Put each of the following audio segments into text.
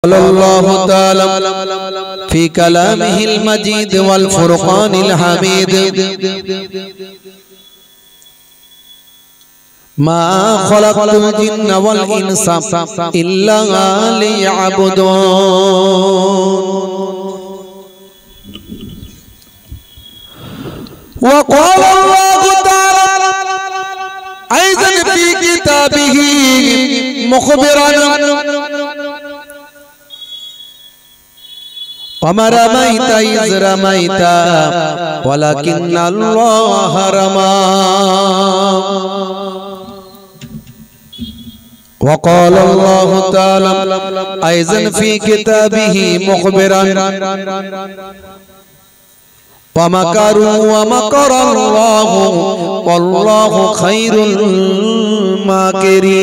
الله تعالى في كلامه المجيد والفرقان الحميد ما خلقت الجن والإنس إلا ليعبدون وقال الله تعالى أيضا في كتابه مخبرا وما رميت إذ رميت ولكن الله رمى وقال الله تعالى أيضا في كتابه مخبرا ومكروا ومكر الله والله خير الماكرين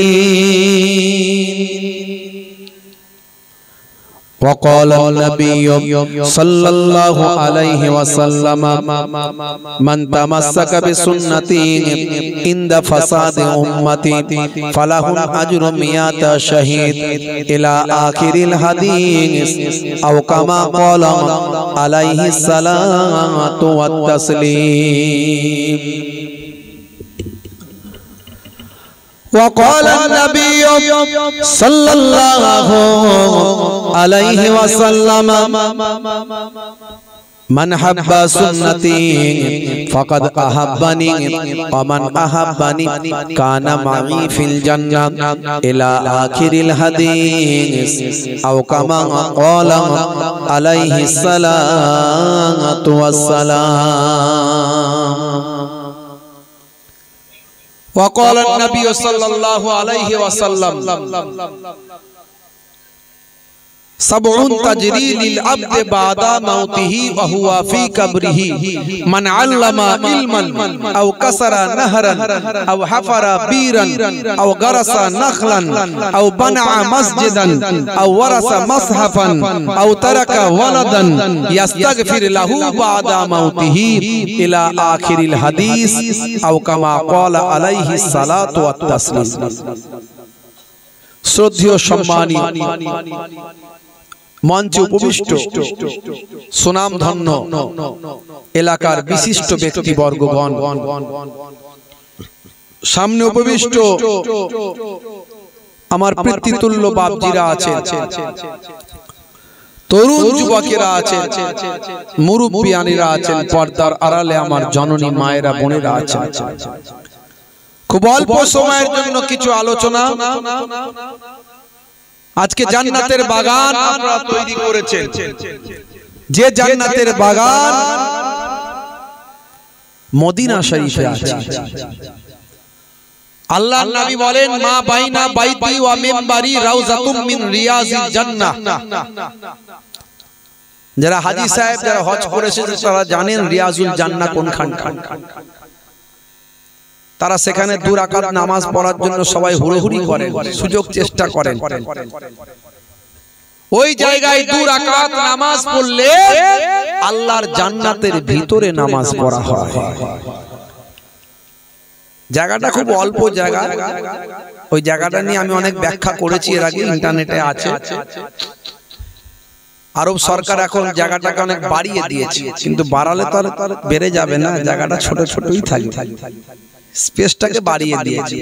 وقال النبي صلى الله عليه وسلم من تمسك بسنتي عند فساد أمتي فله أجر 100 شهيد إلى آخر الحديث أو كما قال عليه الصلاة والتسليم. وقال النبي صلى الله عليه وسلم من حب سنتي فقد أحبني ومن أحبني كان معي في الجنة إلى آخر الحديث أو كما قال عليه الصلاة والسلام. وقال النبي صلى الله عليه وسلم 7 تجري للعبد بعد موته وهو في قبره من علم علما أو كسر نهرا أو حفر بيرا أو غرس نخلا أو بنى مسجدا أو ورث مصحفا أو ترك ولدا يستغفر له بعد موته إلى آخر الحديث أو كما قال عليه الصلاة والتسليم. শ্রদ্ধেয় সম্মানী মঞ্চে উপবিষ্ট সুনামধন্য এলাকার বিশিষ্ট ব্যক্তিবর্গগণ, সামনে উপবিষ্ট আমার পিতৃতুল্য বাপজিরা আছেন, তরুণ যুবকেরা আছেন, মুরব্বিয়ানিরা আছেন, পর্দার আড়ালে আমার জননী মায়েরা বোনেরা আছেন। খুব অল্প সময়ের জন্য কিছু আলোচনা। আজকে জান্নাতের বাগান আপনারা তৈরি করেছেন, যে জান্নাতের বাগান মদিনা শরীফে আছে। আল্লাহর নবী বলেন মা বাইনা বাইতি ওয়া মিনবারি রাউযাতুম মিন রিয়াজিল জান্নাহ। যারা হাজী সাহেব যারা হজ করেছেন তারা জানেন রিয়াজুল জান্নাহ কোনখান। তারা সেখানে 2 রাকাত নামাজ পড়ার জন্য সবাই হুড়োহুড়ি করেন, সুযোগ চেষ্টা করেন। ওই জায়গায় 2 রাকাত নামাজ পড়লে আল্লাহর জান্নাতের ভিতরে নামাজ পড়া হয়। জায়গাটা খুব অল্প জায়গা। ওই জায়গাটা নিয়ে আমি অনেক ব্যাখ্যা করেছি এর আগে, ইন্টারনেটে আছে। আরব সরকার এখন জায়গাটাকে অনেক বাড়িয়ে দিয়েছে, কিন্তু বাড়ালে তো আর বেড়ে যাবে না, জায়গাটা ছোট ছোটই থাকবে। স্পেসটাকে বাড়িয়ে দিয়েছে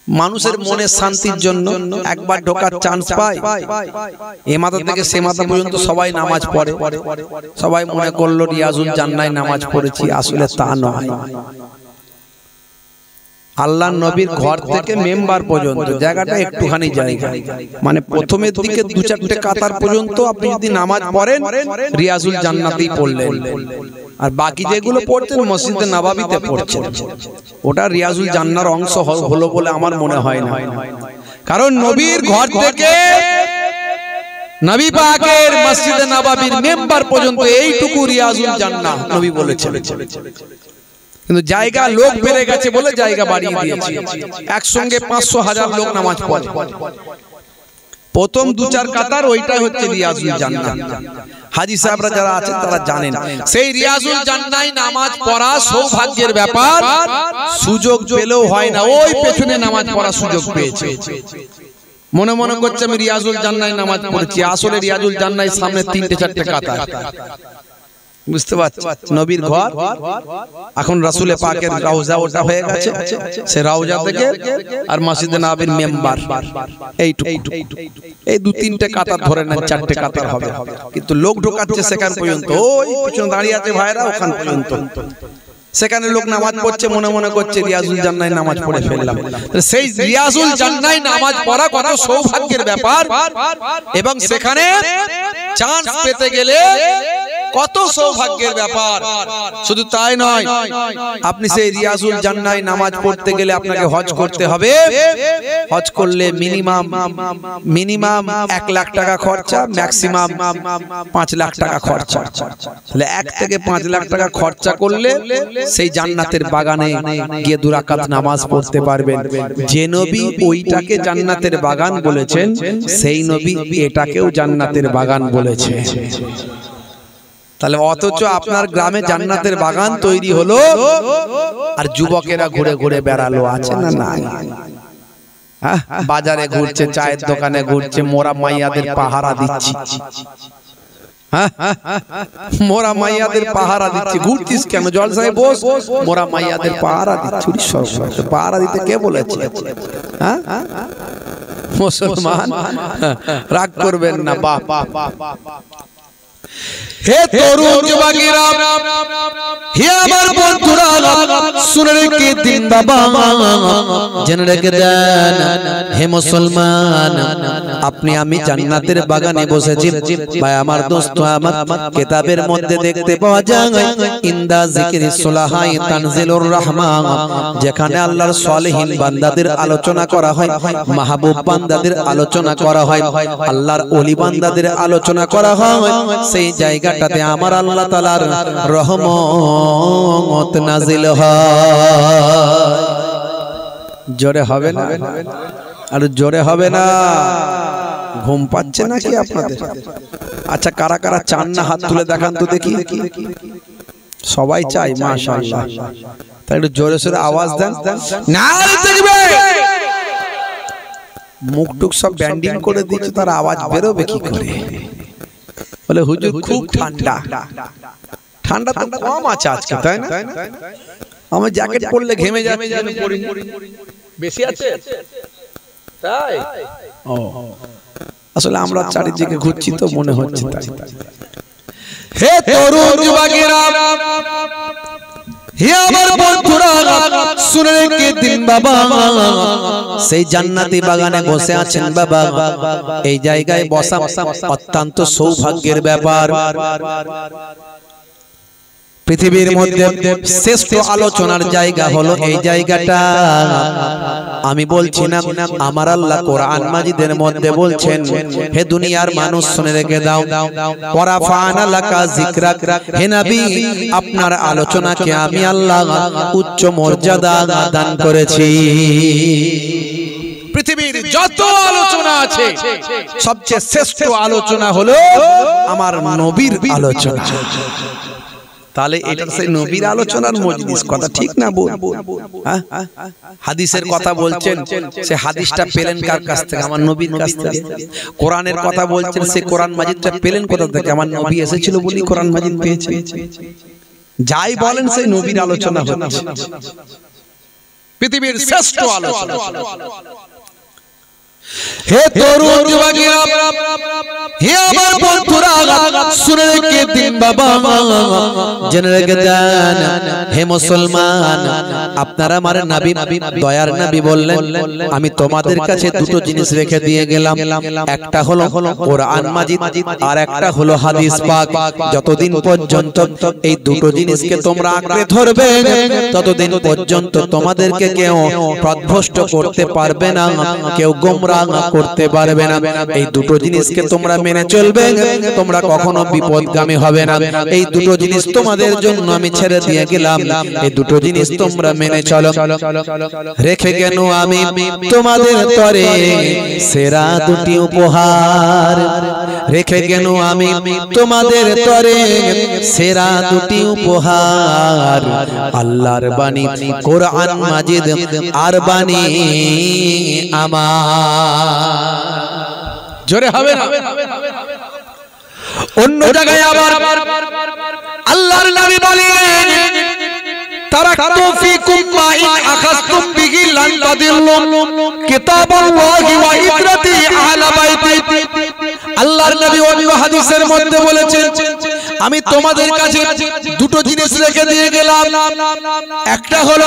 মানুষের মনে শান্তির জন্য। একবার ঢোকার চান্স পায়, এ মাথা থেকে সে মাথা পর্যন্ত সবাই নামাজ পড়ে। সবাই মনে করলো রিয়াজুল জান্নায় নামাজ পড়েছি, আসলে তা নয়। আল্লাহর নবীর ঘর থেকে মেম্বার পর্যন্ত জায়গাটা একটুখানি জায়গা, মানে প্রথমের দিকে 2-4টে কাতার পর্যন্ত আপনি যদি নামাজ পড়েন রিয়াজুল জান্নাতেই পড়লেন, আর বাকি যেগুলো পড়তেন মসজিদে নববীতে পড়ছেন। ওটা রিয়াজুল জান্নার অংশ হলো বলে আমার মনে হয় না, কারণ নবীর ঘর থেকে নবী পাকের মসজিদে নববীর মেম্বার পর্যন্ত এইটুকু রিয়াজুল জান্নাহ নবী বলেছেন। কিন্তু জায়গা লোক বেড়ে গেছে বলে জায়গা বাড়িয়ে দিয়েছে। একসঙ্গে 500,000 লোক নামাজ পড়ে। প্রথম 2-4 কাতার ওইটাই হচ্ছে রিয়াজুল জান্নাহ। হাজী সাহেবরা যারা আছেন তারা জানেন সেই রিয়াজুল জান্নায় নামাজ পড়া সৌভাগ্যের ব্যাপার। সুযোগ পেলেও হয় না, ওই পেছনে নামাজ পড়া সুযোগ পেয়েছে। মনে মনে করছে আমি রিয়াজুল জান্নায় নামাজ পড়ছি, আসলে রিয়াজুল জান্নায় সামনে 3টে 4টে কাতার। বুঝতে পারছেন? নবীর ঘর, এখন রাসূলে পাকের রওজা ওটা হয়ে গেছে, সে রওজা থেকে আর মসজিদে নববীর মেম্বার এইটুকু, এই 2-3টে কাতার ধরে নেন, 4টে কাতার হবে। কিন্তু লোক ঢোকাচ্ছে সেখান পর্যন্ত, ওই পিছনে দাঁড়িয়ে আছে ভাইরা ওখান পর্যন্ত। সেখানে লোক নামাজ পড়ছে, মনে মনে করছে রিয়াজুল জান্নায় নামাজ পড়ে ফেললাম। সেই রিয়াজুল জান্নায় নামাজ পড়া কত সৌভাগ্যের ব্যাপার, এবং সেখানে চান্স পেতে গেলে কত সৌভাগ্যের ব্যাপার। শুধু তাই নয়, আপনি সেই রিয়াজুল জান্নায় নামাজ পড়তে গেলে আপনাকে হজ করতে হবে। হজ করলে মিনিমাম 1 লাখ টাকা খরচা, ম্যাক্সিমাম 5 লাখ টাকা খরচা। তাহলে 1 থেকে 5 লাখ টাকা খরচা করলে সেই জান্নাতের বাগানে গিয়ে 2 রাকাত নামাজ পড়তে পারবেন। যে নবী ওইটাকে জান্নাতের বাগান বলেছেন, সেই নবী এটাকেও জান্নাতের বাগান বলেছে। তাহলে অথচ আপনার গ্রামে জান্নাতের বাগান তৈরি হলো, আর যুবকেরা ঘুরে ঘুরে বেড়ালো, আছে না নাই? বাজারে ঘুরছে, চায়ের দোকানে ঘুরছে, মোরা মাইয়াদের পাহারা দিচ্ছি। মোরা মাইয়াদের পাহারা দিচ্ছি। ঘুরছিস কেন? জলসায় বস, মোরা মাইয়াদের পাহারা দিচ্ছি। পাহারা দিতে কে বলেছে? মুসলমান রাগ করবেন না। বাপ হে তরুণ যুবকেরা, হে আমার বন্ধুরা, শুনে রেখে দিন বাবা, জেনে রেখে দেন হে মুসলমান, আপনি আমি জান্নাতের বাগানে বসেছি। ভাই আমার দোস্ত আমার, কিতাবের মধ্যে দেখতে পাওয়া যায় ইনদা যিকরি সুলাহাই তানজিলুর রহমান, যেখানে আল্লাহর সালেহীন বান্দাদের আলোচনা করা হয়, মাহবুব বান্দাদের আলোচনা করা হয়, আল্লাহর ওলি বান্দাদের আলোচনা করা হয়, সেই জায়গাটাতে আমার আল্লাহ তাআলার রহমত নাজিল হয়। জোরে হবে না? আর জোরে হবে না? ঘুম পাচ্ছে নাকি আপনাদের? আচ্ছা, কারা কারা চান না হাত তুলে দেখান তো দেখি। সবাই চাই, মাশাআল্লাহ। তাই একটু জোরে সোরে আওয়াজ দেন। নারে তাকবীর। মুখ টুক সব ব্যান্ডিং করে দিচ্ছে, তার আওয়াজ বেরোবে কি করে? বলে হুজুর খুব ঠান্ডা। ঠান্ডা তো কম আছে আজকে, তাই না? আমি জ্যাকেট পরলে ঘেমে যাচ্ছে, বেশি আছে তাই। ও আসলে আমরা চারিদিকে ঘুরছি তো মনে হচ্ছে তাই। হে তরুণ যুবকেরা, হে আমার বন্ধুরা, শুনে রেখে দিন বাবা, সেই জান্নাতি বাগানে বসে আছেন বাবা। এই জায়গায় বসা অত্যন্ত সৌভাগ্যের ব্যাপার। পৃথিবীর মধ্যে শ্রেষ্ঠ আলোচনার জায়গা হলো এই জায়গাটা। আমি বলছি না, আমার আল্লাহ কোরআন মাজিদের মধ্যে বলছেন, হে দুনিয়ার মানুষ শুনে রেখে দাও, ওয়ারাফানা লাকা যিকরাক, হে নবী আপনার আলোচনাকে আমি আল্লাহ উচ্চ মর্যাদা দান করেছি। পৃথিবীর যত আলোচনা আছে, সবচেয়ে শ্রেষ্ঠ আলোচনা হলো আমার নবীর আলোচনা। তাহলে এটা সেই নবীর আলোচনার মজলিস, কথা ঠিক না? হাদিসের কথা বলছেন, সে হাদিসটা পেলেন কার কাছ থেকে? আমার নবীর কাছ থেকে। কোরআনের কথা বলছেন, সে কোরআন মাজিদটা পেলেন কোথা থেকে? আমার নবী এসেছিল বলি কোরআন মাজিদ পেয়েছে। যাই বলেন, সেই নবীর আলোচনা হচ্ছে, পৃথিবীর শ্রেষ্ঠ আলোচনা। হে তরুণ যুবকেরা, হে আমার বন্ধুরা, শুনে রেখে দিন বাবা, জেনে রেখে দেন হে মুসলমান, আপনারা আমার নবী, দয়ার নবী বললেন, আমি তোমাদের কাছে দুটো জিনিস রেখে দিয়ে গেলাম। একটা হলো কোরআন মাজিদ, আর একটা হলো হাদিস পাক। যতদিন পর্যন্ত এই দুটো জিনিসকে তোমরা আঁকড়ে ধরবে, ততদিন পর্যন্ত তোমাদেরকে কেউ পথভ্রষ্ট করতে পারবে না, কেউ গোমরাহ করতে পারবে না। এই দুটো জিনিসকে তোমরা মেনে চলবে, তোমরা কখনো বিপদগামী হবে না। এই দুটো জিনিস তোমাদের জন্য আমি ছেড়ে দিয়ে গেলাম, এই দুটো জিনিস তোমরা মেনে চলো। রেখে গেল আমি তোমাদের তরে সেরা দুটি উপহার। রেখে গেল আমি তোমাদের তরে সেরা দুটি উপহার, আল্লাহর বাণী কোরআন মাজিদ আর বাণী আমার। জোরে হবে না? অন্য জায়গায় আবার আল্লাহর নবী বলেন তারাকতু ফীকুম মা ইন আখাযতুম বিহি লান তাদিল্লু কিতাবাল্লাহি ওয়া ইতরাতি আহলা বাইতি। আল্লাহর নবী অন্য হাদিসের মধ্যে বলেছেন আমি তোমাদের কাছে দুটো জিনিস রেখে দিয়ে গেলাম, একটা হলো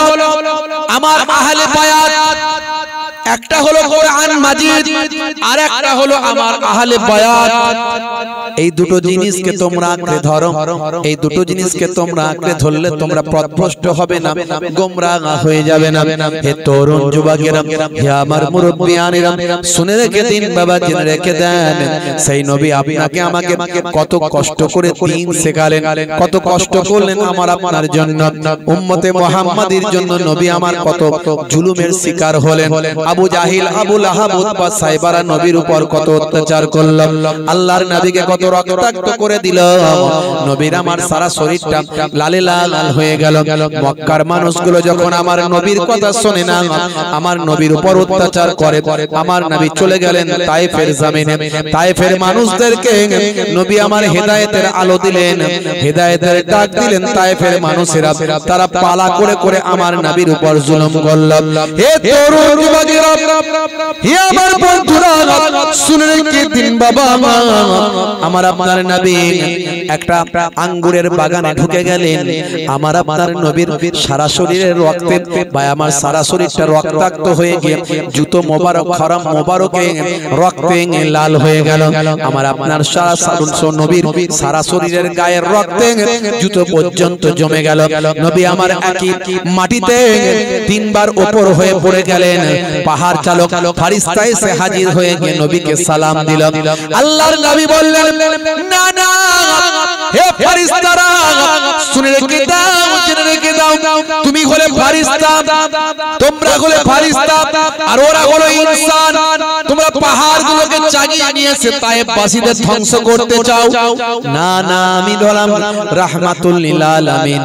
আমার আহলে বায়াত, একটা হলো কোরআন মাজিদ, আর একটা হলো আমার আহলে বায়াত। এই দুটো জিনিসকে তোমরা আঁকড়ে ধরো, এই দুটো জিনিসকে তোমরা আঁকড়ে ধরলে তোমরা পথভ্রষ্ট হবে না, গোমরাহ হয়ে যাবে না। হে তরুণ যুবকেরা, হে আমার মুরব্বিয়ানেরা, শুনে রেখে দিন বাবা, জেনে রেখে দেন সেই নবী আপনাকে আমাকে কত কষ্ট করে দিন শেখালেন, কত কষ্ট করলেন আমার আপনার জন্য, উম্মতে মুহাম্মাদির জন্য নবী আমার কত জুলুমের শিকার হলেন। আবু জাহিল, আবু লাহাব, উতবা সাইবারা নবীর উপর কত অত্যাচার করল, আল্লাহর নবীকে কত রক্তাক্ত করে দিল। নবীর আমার সারা শরীরটা লালে লাল হয়ে গেল। মক্কার মানুষগুলো যখন আমার নবীর কথা শোনে না, আমার নবীর উপর অত্যাচার করে, আমার নবী চলে গেলেন তায়েফের জমিনে। তায়েফের মানুষদেরকে নবী আমার হেদায়েতের আলো দিলেন, হেদায়েতের ডাক দিলেন। তায়েফের মানুষেরা তারা পালা করে করে আমার নবীর উপর জুলুম করল। হে তরুণ যুবকেরা, হে আমার বন্ধুরা, শুনে রেখে দিন বাবা, আমার আপনার নবী একটা আঙ্গুরের বাগানে ঢুকে গেলেন। আমার আপনার নবীর সারা শরীরের রক্তে বা আমার সারা শরীরটা রক্তাক্ত হয়ে গিয়ে জুতো মোবারক, খরম মোবারকে রক্তে লাল হয়ে গেল। আমার আপনার নবীর সারা শরীরের গায়ের রক্তে জুতো পর্যন্ত জমে গেল। নবী আমার একই মাটিতে তিনবার উপর হয়ে পড়ে গেলেন। পাহাড় চালক ফারিস্তা এসে হাজির হয়ে গিয়ে নবীকে সালাম দিল। আল্লাহর নবী বললেন না না, হে ফারিস্তারা, শুনে রেখে দাও, জেনে রেখে দাও, তুমি হলে ফারিস্তা, তোমরা হলে ফারিস্তা, আর ওরা হলো ইনসান। তোমরা পাহাড়গুলোকে চাগিয়ে নিয়ে এসে তায়েফবাসীদের ধ্বংস করতে চাও। না না, আমি হলাম রাহমাতুল লিল আলামিন।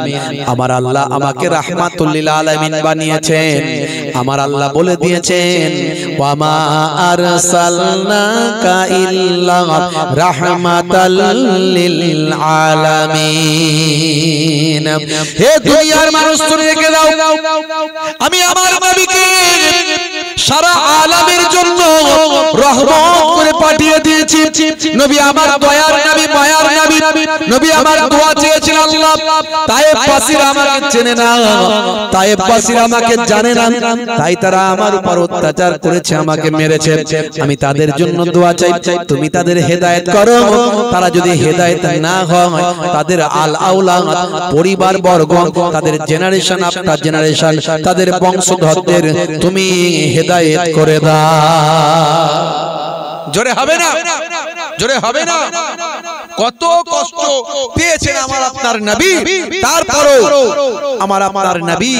আমার আল্লাহ আমাকে রাহমাতুল লিল আলামিন বানিয়েছেন। আমার আল্লাহ বলে দিয়েছেন ওয়া মা আরসালনাকা ইল্লা রাহমাতাল লিল আলামিন। হে দুনিয়ার মানুষ, শুনে রেখে দাও, আমি আমার নবীকে সারা আলামের জন্য রহমত করে পাঠিয়ে দিয়েছি। নবী আমার দয়ার নবী, মায়ার নবী। নবী আমার দোয়া চেয়েছেন আল্লাহ, তায়েফবাসীরা আমাকে চেনে না, তায়েফবাসীরা আমাকে জানে না, তাই তারা আমার উপর অত্যাচার করেছে, আমাকে মেরেছে। আমি তাদের জন্য দোয়া চাই, তুমি তাদের হেদায়েত করো। তারা যদি হেদায়েত না হয়, তাদের আল আওলাদ, পরিবার বর্গ, তাদের জেনারেশন আফটার জেনারেশন, তাদের বংশধরদের তুমি হেদায়েত করে দাও। জোরে হবে না? জোরে হবে না? কত কষ্ট পেয়েছেন আমার আপনার নবী, তারপরও আমার আপনার নবী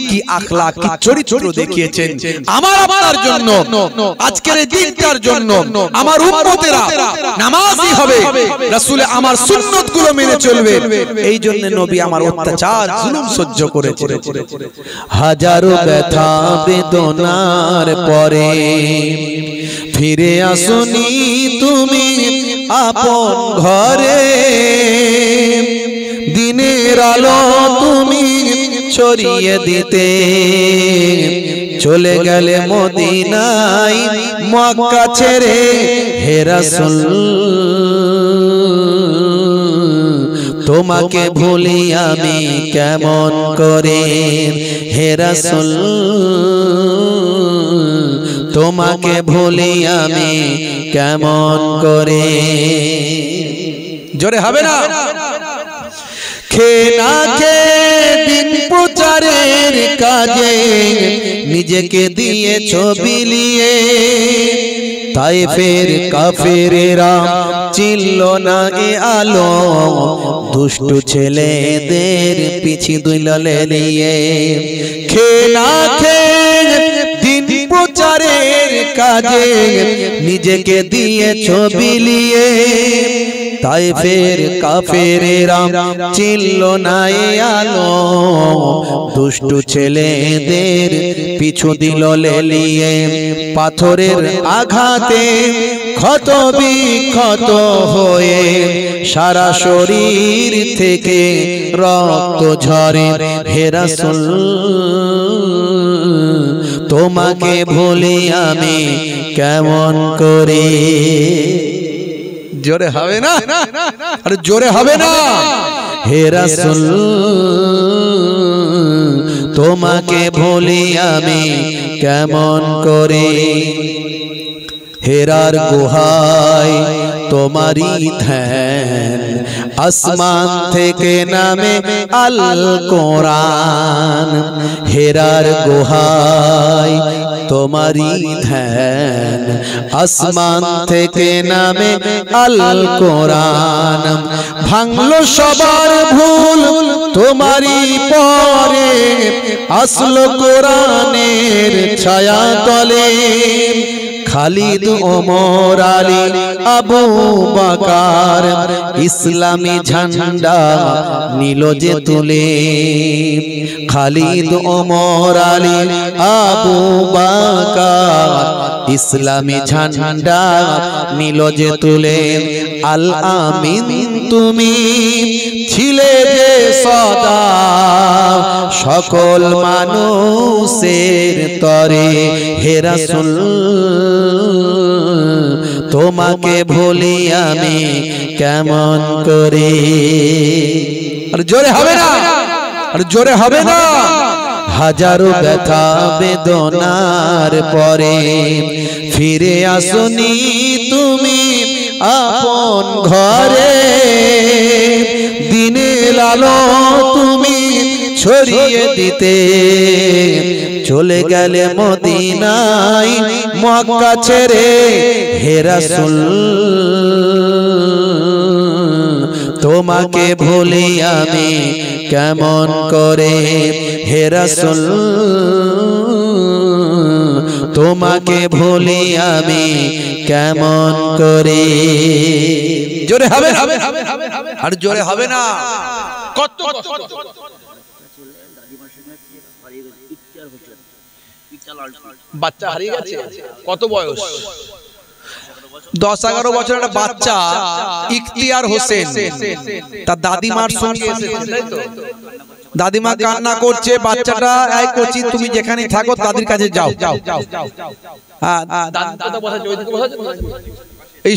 কি আখলাক, কি চরিত্র দেখিয়েছেন আমার আপনার জন্য। আজকের এই দিনটার জন্য আমার উম্মতেরা নামাজি হবে, রাসূল আমার সুন্নাতগুলো মেনে চলবে, এই জন্য নবী আমার অত্যাচার জুলুম সহ্য করেছে। হাজারো ব্যথা বেদনার পরে ফিরে আসুনি তুমি আপন ঘরে, দিনের আলো তুমি ছড়িয়ে দিতে চলে গেলে মদিনায় মক্কা ছেড়ে। হে রাসূল, তোমাকে ভুলি আমি কেমন করে। হে রাসূল, তোমাকে ভুলি আমি কেমন করে। জোরে হবে না? খেয়ে না খেয়ে দিন প্রচারের কাজে নিজেকে দিয়েছ বিলিয়ে, তায়েফের কাফেরেরা চিনল না এ আলো, দুষ্টু ছেলেদের পিছি দুইলে নিয়ে। খেয়ে না খেয়ে দিন প্রচারের কাজে নিজেকে দিয়েছো বিলিয়ে তাইফের কাফেরেরা চিনল না এই আলো দুষ্টু ছেলেদের পিছু দিল লেলিয়ে পাথরের আঘাতে ক্ষত বিক্ষত হয়ে সারা শরীর থেকে রক্ত ঝরে হে রাসূল তোমাকে ভুলি আমি কেমন করে জোরে হবে না আরে জোরে হবে না হে রাসূল তোমাকে ভুলি আমি কেমন করে হেরার গুহায় তোমারই ধ্যান আসমান থেকে নামে আল কোরআন হেরার গুহায় তোমারই ধ্যান আসমান থেকে নামে আল কোরআন ভাঙলো সবার ভুল তোমারই পরে আসলো কোরআনের ছায়া তলে খালিদ ওমর আলী আবু বকর ইসলামী ঝান্ডা নিল যে তুলে খালিদ ওমর আলী আবু বকর ইসলামী ঝান্ডা নিল যে তুলে আল আমিন তুমি ছিলে যে সদা সকল মানুষের তরে হে রাসূল তোমাকে ভুলি আমি কেমন করে আর জোরে হবে না আর জোরে হবে না হাজারো ব্যথা বেদনার পরে ফিরে আসনি তুমি আপন ঘরে দিনের আলো তুমি ছড়িয়ে দিতে চলে গেলে মদিনায় মক্কা ছেড়ে হে রাসূল তোমাকে ভুলি আমি কেমন করে হে রাসূল তোমাকে ভুলি আমি কেমন করে জোরে হবে আর জোরে হবে না কত বাচ্চা হারিয়ে গেছে কত বয়স 10-11 বছর একটা বাচ্চা ইখতিয়ার হোসেন তার দাদিমার সঙ্গে এসেছে তাই তো দাদিমা কান্না করছে বাচ্চাটা এই কোচি তুমি যেখানে থাকো দাদির কাছে যাও হ্যাঁ দাদা বসাচ্ছে ওইদিকে বসাচ্ছে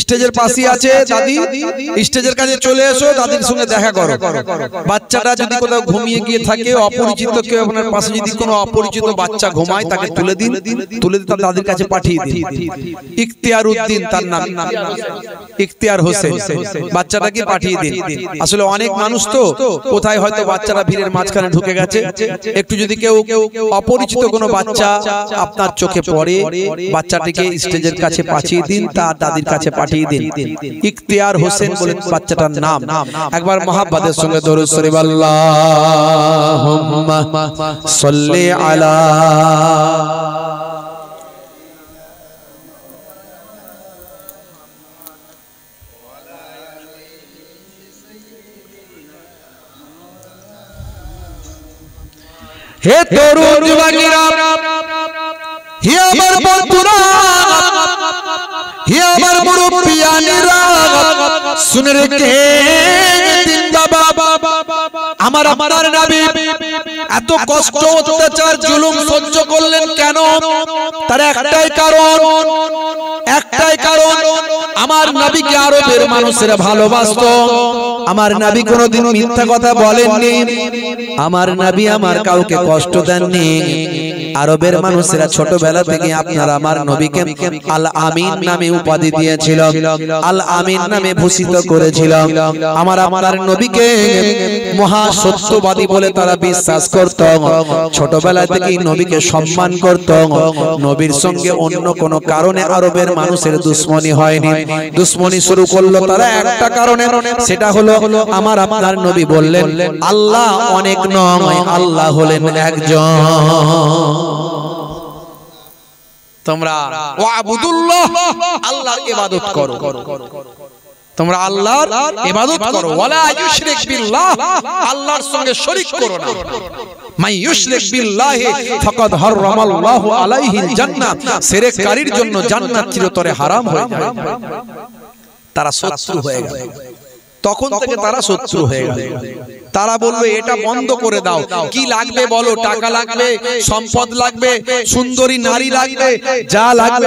স্টেজের পাশে আছে দাদি স্টেজের কাছে চলে এসো দাদির সঙ্গে দেখা করো বাচ্চাটা যদি কোথাও ঘুমিয়ে গিয়ে থাকে অপরিচিত কেউ আপনার পাশে যদি কোনো অপরিচিত বাচ্চা ঘুমায় তাকে তুলে দিন তার দাদির কাছে পাঠিয়ে দিন ইখতিয়ার উদ্দিন তার নাম ইখতিয়ার হোসেন বাচ্চাটাকে পাঠিয়ে দিন আসলে অনেক মানুষ তো কোথায় হয়তো বাচ্চাটা ভিড়ের মাঝখানে ঢুকে গেছে একটু যদি কেউ অপরিচিত কোনো বাচ্চা আপনার চোখে পড়ে বাচ্চাটিকে স্টেজের কাছে পাঠিয়ে দিন তার দাদির কাছে পাঠিয়ে দিন ইখতিয়ার হোসেন বলে বাচ্চাটার নাম একবার মহব্বতের সঙ্গে দরুদ শরীফ আল্লাহুম্মা সাল্লি আলা হে তরুণ যুবকেরা হে আমার বন্ধুরা হে আমার মুরব্বিয়ানেরা শুনে রেখে দিন বাবা আমার আপনার নবী এত কষ্ট অত্যাচার জুলুম সহ্য করলেন কেন তার একটাই কারণ আমার নবীকে আরবের মানুষেরা ভালোবাসতো আমার নবী কোনোদিন মিথ্যা কথা বলেননি আমার নবী আমার কাউকে কষ্ট দেননি আরবের মানুষেরা ছোটবেলা থেকে আপনারা আমার নবীকে আল আমিন নামে উপাধি দিয়েছিল আল আমিন নামে ভূষিত করেছিল আমার নবীকে মহা সত্যবাদী বলে তারা বিশ্বাস করত ছোটবেলা থেকেই নবীকে সম্মান করত নবীর সঙ্গে অন্য কোনো কারণে আরবের মানুষের দুশ্মনী হয়নি দুশ্মনী শুরু করলো তারা একটা কারণে সেটা হলো আমার আপনার নবী বললেন আল্লাহ অনেক নয় আল্লাহ হলেন একজন তোমরা ওয়াবুদুল্লাহ আল্লাহর ইবাদত করো, তোমরা আল্লাহর ইবাদত করো। ওয়ালা ইউশরিক বিল্লাহ আল্লাহর সঙ্গে শরীক করো না। মাই ইউশরিক বিল্লাহি ফাকাদ হারামাল্লাহু আলাইহিল জান্নাহ, শিরককারীর জন্য জান্নাত চিরতরে হারাম হয়ে যায়। তারা শত্রু হয়ে গেল, তখন থেকে তারা শত্রু হয়ে গেল। তারা বলবে এটা বন্ধ করে দাও, কি লাগবে বলো, টাকা লাগবে, সম্পদ লাগবে, সুন্দরী নারী লাগবে, যা লাগবে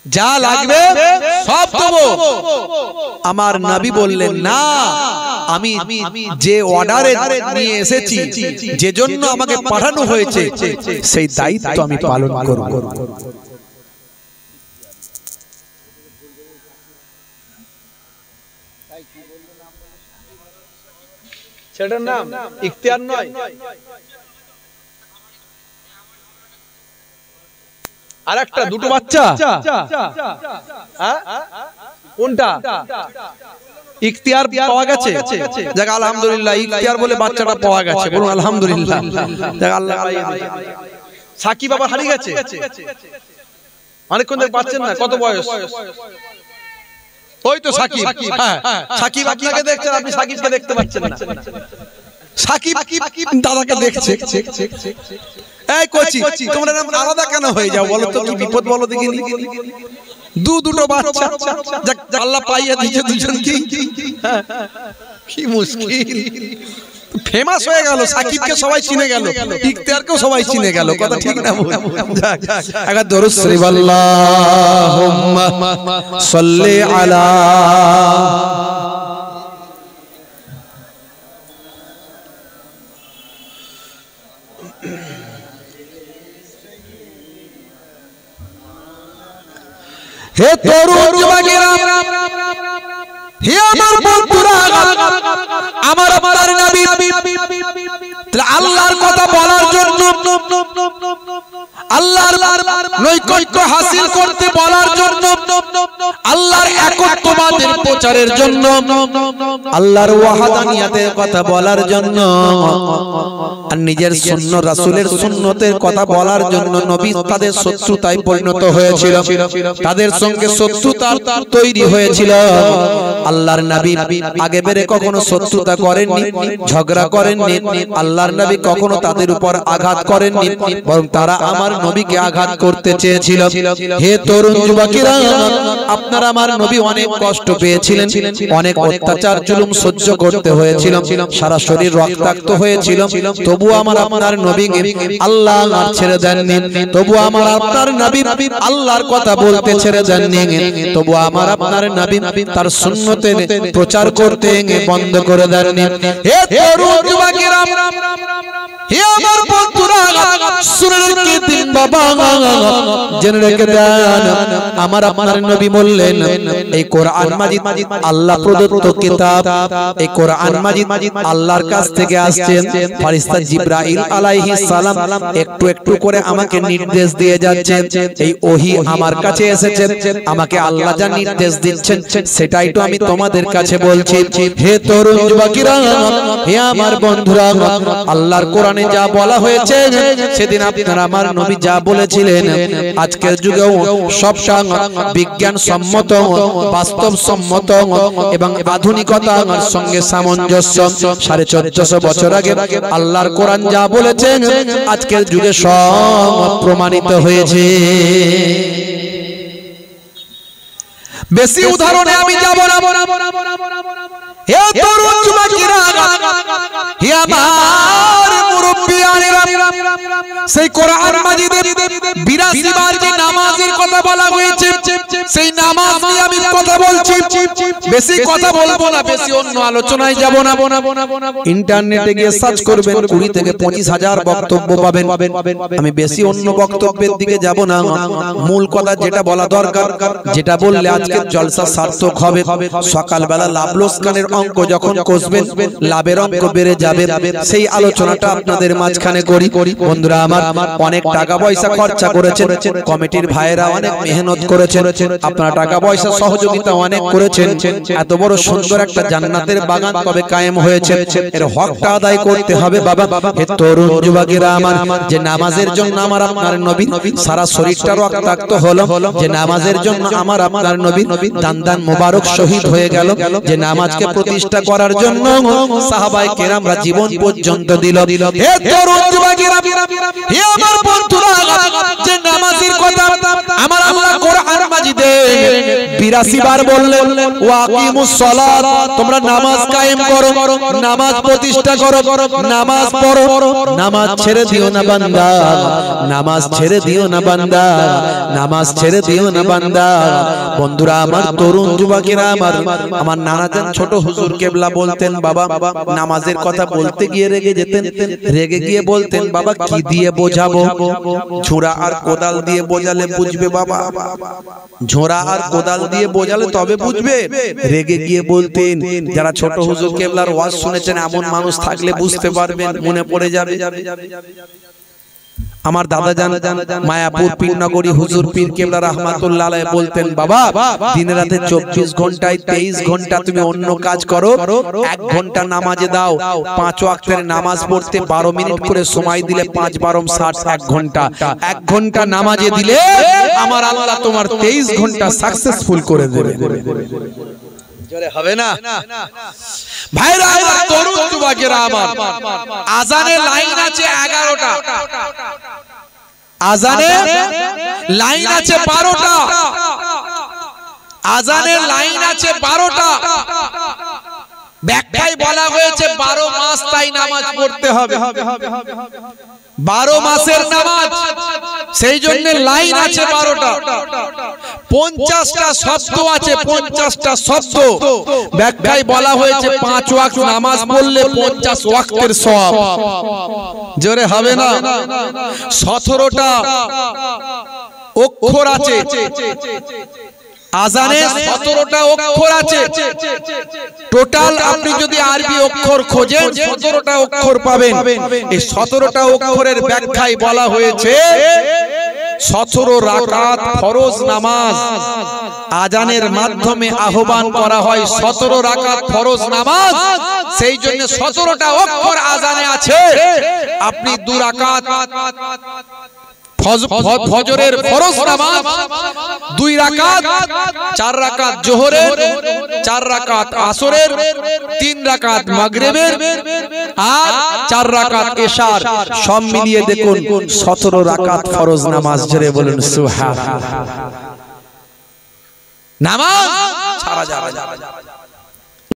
যা লাগবে সব দেবো। আমার নবী বললেন না, আমি যে অর্ডারে নিয়ে এসেছি, যে জন্য আমাকে পাঠানো হয়েছে, সেই দায়িত্ব আমি পালন করব। সেটার নাম ইখতিয়ার নয়, আরেকটা দুটো বাচ্চা, কোনটা ইখতিয়ার পাওয়া গেছে? যাক আলহামদুলিল্লাহ, ইখতিয়ার বলে বাচ্চাটা পাওয়া গেছে, বলুন আলহামদুলিল্লাহ। যাক আল্লাহ সাকিব আবার হারিয়ে গেছে, অনেকক্ষণ ধরে পাচ্ছেন না। কত বয়স? ওই তো সাকিব। হ্যাঁ, সাকিব আপনাকে দেখছেন, আপনি সাকিবকে দেখতে পাচ্ছেন না। সাকিব দাদাকে দেখছে। এই কোচি, তোমরা আলাদা কেন হয়ে যাও বলো তো, কি বিপদ বলো দেখি। দুটো বাচ্চা আল্লাহ পাইয়া দিয়েছে দুজন, কি মুশকিল। ফেমাস হয়ে গেল, সাকিবকে সবাই চিনে গেল, ইখতিয়ারকেও সবাই চিনে গেল, কথা ঠিক না? আগে দরুদ শরীফ আল্লাহুম্মা সাল্লি আলা হে তরুণ যুবকেরা, হে আমার বন্ধুরা, আমার আপনার নবী আল্লাহর কথা বলার জন্য, আল্লাহর নৈকট্য হাসিল করতে বলার জন্য, আল্লাহর একত্ববাদের প্রচারের জন্য, আল্লাহর ওয়াহদানিয়াতের কথা বলার জন্য, আর নিজের সুন্নাত রাসূলের সুন্নতের কথা বলার জন্য নবী তাদের শত্রুতায় পরিণত হয়েছিল, তাদের সঙ্গে শত্রুতা তৈরি হয়েছিল। আল্লাহর নবী আগে বেরে কখনো শত্রুতা করেননি, ঝগড়া করেননি, আল্লাহর নবী কখনো তাদের উপর আঘাত করেননি, বরং তারা আমার নবীকে আঘাত করতে চেয়েছিল। হে তরুণ যুবকেরা, আপনারা আমার নবী অনেক কষ্ট পেয়েছিলেন, অনেক অত্যাচার জুলুম সহ্য করতে হয়েছিল, সারা শরীর রক্তাক্ত হয়েছিল, তবু আমার আপনার নবীকে আল্লাহ ছেড়ে দেননি, তবু আমার আপনার নবী আল্লাহর কথা বলতে ছেড়ে দেননি, তবু আমার আপনার নবী তার সুন্নতে প্রচার করতে বন্ধ করে দেননি। হে তরুণ যুবকেরা, হে আমার বন্ধুরা, শুনে রেখে দিন বাবা, জেনে রেখে দেন, আমার আপনার নবী বললেন এই কোরআন মাজিদ আল্লাহ প্রদত্ত কিতাব, এই কোরআন মাজিদ আল্লাহর কাছ থেকে আসছে। ফেরেশতা জিবরাইল আলাইহিস সালাম একটু একটু করে আমাকে নির্দেশ দিয়ে যাচ্ছেন, এই ওহী আমার কাছে এসেছে, আমাকে আল্লাহ যা নির্দেশ দিচ্ছেন সেটাই তো আমি তোমাদের কাছে বলছি। হে তরুণ যুবকেরা, হে আমার বন্ধুরা, আল্লাহর কোরআনে যা বলা হয়েছে সেদিন আপনারা আমার নবী যা বলেছিলেন, আজকের যুগেও সবটা বিজ্ঞান সম্মত, বাস্তব সম্মত এবং আধুনিকতার সঙ্গে সামঞ্জস্য। 1450 বছর আগে আল্লাহর কোরআন যা বলেছেন আজকের যুগে সব প্রমাণিত হয়েছে। বেশি উদাহরণে আমি যাব না। হে তরুণ যুবকেরা, হে আমার মুরব্বিয়ানেরা, সেই কোরআন মাজিদের 82 বার যে নামাজের কথা বলা হয়েছে, সেই নামাজ নিয়ে আমি কথা বলছি। বেশি কথা বলবো না, বেশি অন্য আলোচনায় যাব না। ইন্টারনেটে গিয়ে সার্চ করবেন, 20 থেকে 25 হাজার বক্তব্য পাবেন। আমি বেশি অন্য বক্তব্যের দিকে যাব না। মূল কথা যেটা বলা দরকার, যেটা বললে আজকের জলসা সার্থক হবে। সকালবেলা লাভ লোকসানের অঙ্ক যখন কষবেন, লাভের অঙ্ক বেড়ে যাবে, সেই আলোচনাটা আপনাদের মাঝখানে করি। বন্ধুরা আমার, অনেক টাকা পয়সা খরচা করেছেন, কমিটির ভাইয়েরা অনেক মেহনত করেছেন, আপনারা টাকা পয়সা সহযোগিতা অনেক করেছেন। এত বড় সুন্দর একটা জান্নাতের বাগান কবে কায়েম হয়েছে, এর হকটা আদায় করতে হবে বাবা। হে তরুণ যুবকেরা আমার, যে নামাজের জন্য আমার আপনার নবী সারা শরীরটা রক্তাক্ত হলো, যে নামাজের জন্য আমার আপনার নবী দান মোবারক শহীদ হয়ে গেল, যে নামাজকে প্রতিষ্ঠা করার জন্য সাহাবায়ে কেরামরা জীবন পর্যন্ত দিল। হে তরুণ যুবকেরা, হে আমার বন্ধুরা, যে নামাজের কথা আমার আল্লাহ কোরআন মাজিদে 82 বার বললেন, ওয়াকিমুস সালাত, তোমরা নামাজ কায়েম করো, নামাজ প্রতিষ্ঠা করো, নামাজ পড়ো, নামাজ ছেড়ে দিও না বান্দা, নামাজ ছেড়ে দিও না বান্দা, নামাজ ছেড়ে দিও না বান্দা। বন্ধুরা আমার, তরুণ যুবকেরা আমার, আমার নানাজান ছোট হুজুর কেবলা বলতেন, বাবা নামাজের কথা বলতে গিয়ে রেগে যেতেন, রেগে গিয়ে বলতেন, বাবা কি দিয়ে বোঝাবো, ঝোড়া আর কোদাল দিয়ে বোঝালে বুঝবে বাবা, ঝোড়া আর কোদাল দিয়ে বোঝালে তবে বুঝবে। রেগে গিয়ে বলতেন, যারা ছোট হুজুর কেবলার ওয়াজ শুনেছেন এমন মানুষ থাকলে বুঝতে পারবেন, মনে পড়ে যাবে। আমার দাদা জান মায়াপুর পীরনগরী হুজুর পীর কেবলা রাহমাতুল্লাহ আলাইহি বলতেন, বাবা দিনে রাতে 24 ঘন্টায় 23 ঘন্টা তুমি অন্য কাজ করো, 1 ঘন্টা নামাজে দাও, 5 ওয়াক্তের নামাজ পড়তে 12 মিনিট করে সময় দিলে 5 12 60 1 ঘন্টা, 1 ঘন্টা নামাজে দিলে আমার আল্লাহ তোমার 23 ঘন্টা সাকসেসফুল করে দেবে। জোরে হবে না ভাইরা আমার, তরুণ যুবকেরা আমার, আজানের লাইন আছে 11টা, আজানের লাইন আছে 12টা, আজানের লাইন আছে 12টা। ব্যাখ্যায় বলা হয়েছে 12 মাস তাই নামাজ পড়তে হবে, 12 মাসের নামাজ, সেই জন্য লাইন আছে 12টা। 50টা শব্দ আছে, 50টা শব্দ। ব্যাখ্যায় বলা হয়েছে 5 ওয়াক্ত নামাজ পড়লে 50 ওয়াক্তের সওয়াব। জোরে হবে না? 17টা অক্ষর আছে, আজানে 17টা অক্ষর আছে। টোটাল আপনি যদি আরবি অক্ষর খোঁজেন 17টা অক্ষর পাবেন। এই 17টা অক্ষরের ব্যাখ্যায় বলা হয়েছে 17 রাকাত ফরজ নামাজ আজানের মাধ্যমে আহ্বান করা হয়। 17 রাকাত ফরজ নামাজ, সেই জন্য 17টা অক্ষর আজানে আছে। আপনি 2 রাকাত ফজরের ফরজ নামাজ, 2 রাকাত, 4 রাকাত জোহরের, 4 রাকাত আসরের, 3 রাকাত মাগরিবের আর 4 রাকাত এশার, সব মিলিয়ে দেখুন 17 রাকাত ফরজ নামাজ। জোরে বলুন সুবহানাল্লাহ। নামাজ ছাড়া যাবে না।